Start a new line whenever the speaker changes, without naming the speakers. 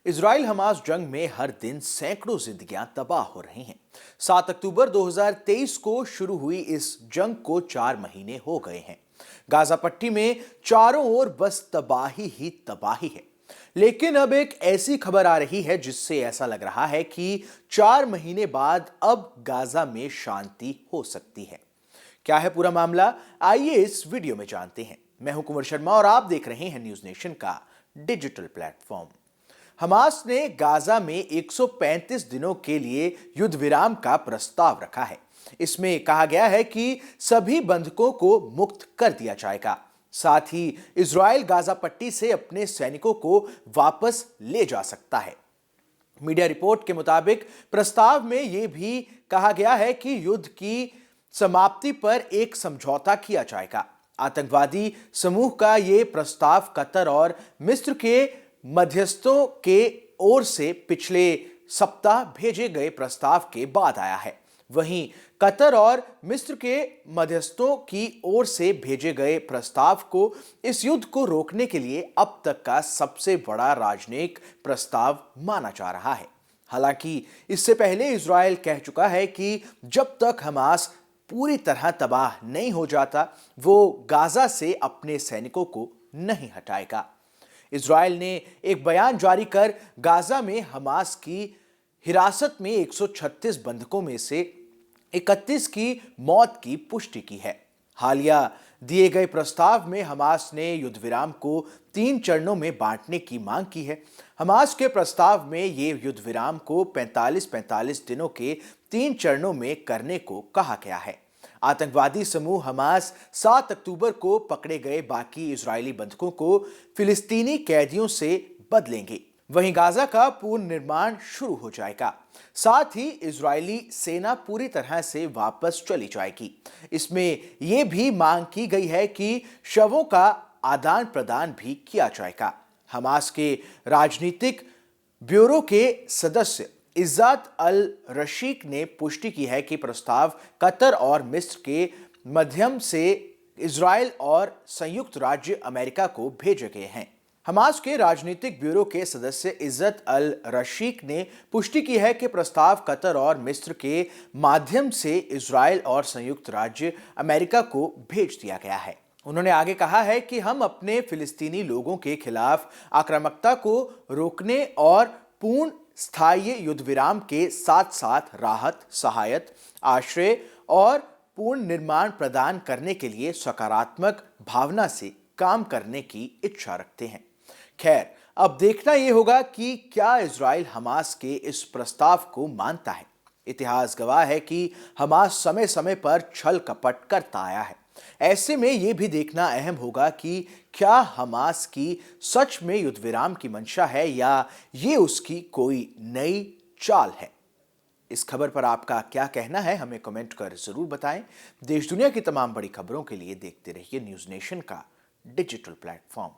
Israel Hamas जंग में हर दिन सैकड़ों जिंदगियां तबाह हो रही हैं। 7 अक्टूबर 2023 को शुरू हुई इस जंग को 4 महीने हो गए हैं। गाजा पट्टी में चारों ओर बस तबाही ही तबाही है। लेकिन अब एक ऐसी खबर आ रही है जिससे ऐसा लग रहा है कि 4 महीने बाद अब गाजा में शांति हो सकती है। क्या है पूरा मामला, आइए इस वीडियो में जानते हैं। मैं हूं कुंवर शर्मा और आप देख रहे हैं न्यूज नेशन का डिजिटल प्लेटफॉर्म। हमास ने गाजा में 135 दिनों के लिए युद्ध विराम का प्रस्ताव रखा है। इसमें कहा गया है कि सभी बंधकों को मुक्त कर दिया जाएगा। साथ ही इजराइल गाजा पट्टी से अपने सैनिकों को वापस ले जा सकता है। मीडिया रिपोर्ट के मुताबिक प्रस्ताव में यह भी कहा गया है कि युद्ध की समाप्ति पर एक समझौता किया जाएगा। आतंकवादी समूह का यह प्रस्ताव कतर और मिस्र के मध्यस्थों के ओर से पिछले सप्ताह भेजे गए प्रस्ताव के बाद आया है। वहीं कतर और मिस्र के मध्यस्थों की ओर से भेजे गए प्रस्ताव को इस युद्ध को रोकने के लिए अब तक का सबसे बड़ा राजनयिक प्रस्ताव माना जा रहा है। हालांकि इससे पहले इजराइल कह चुका है कि जब तक हमास पूरी तरह तबाह नहीं हो जाता, वो गाजा से अपने सैनिकों को नहीं हटाएगा। इजराइल ने एक बयान जारी कर गाजा में हमास की हिरासत में 136 बंधकों में से 31 की मौत की पुष्टि की है। हालिया दिए गए प्रस्ताव में हमास ने युद्ध विराम को 3 चरणों में बांटने की मांग की है। हमास के प्रस्ताव में यह युद्ध विराम को 45-45 दिनों के 3 चरणों में करने को कहा गया है। आतंकवादी समूह हमास 7 अक्टूबर को पकड़े गए बाकी इजरायली बंधकों को फिलिस्तीनी कैदियों से बदलेंगे। वहीं गाजा का पुनर्निर्माण शुरू हो जाएगा। साथ ही इजरायली सेना पूरी तरह से वापस चली जाएगी। इसमें यह भी मांग की गई है कि शवों का आदान प्रदान भी किया जाएगा। हमास के राजनीतिक ब्यूरो के सदस्य इज्जत अल रशीक ने पुष्टि की है कि प्रस्ताव कतर और मिस्र के माध्यम से इजराइल और संयुक्त राज्य अमेरिका को भेजे गए हैं। हमास के राजनीतिक ब्यूरो के सदस्य इज्जत अल रशीक ने पुष्टि की है कि प्रस्ताव कतर और मिस्र के माध्यम से इजराइल और संयुक्त राज्य अमेरिका को भेज दिया गया है। उन्होंने आगे कहा है कि हम अपने फिलिस्तीनी लोगों के खिलाफ आक्रामकता को रोकने और पूर्ण स्थायी युद्ध विराम के साथ साथ राहत, सहायता, आश्रय और पूर्ण निर्माण प्रदान करने के लिए सकारात्मक भावना से काम करने की इच्छा रखते हैं। खैर, अब देखना यह होगा कि क्या इजराइल हमास के इस प्रस्ताव को मानता है। इतिहास गवाह है कि हमास समय समय पर छल कपट करता आया है। ऐसे में यह भी देखना अहम होगा कि क्या हमास की सच में युद्ध विराम की मंशा है या ये उसकी कोई नई चाल है। इस खबर पर आपका क्या कहना है, हमें कमेंट कर जरूर बताएं। देश दुनिया की तमाम बड़ी खबरों के लिए देखते रहिए न्यूज नेशन का डिजिटल प्लेटफॉर्म।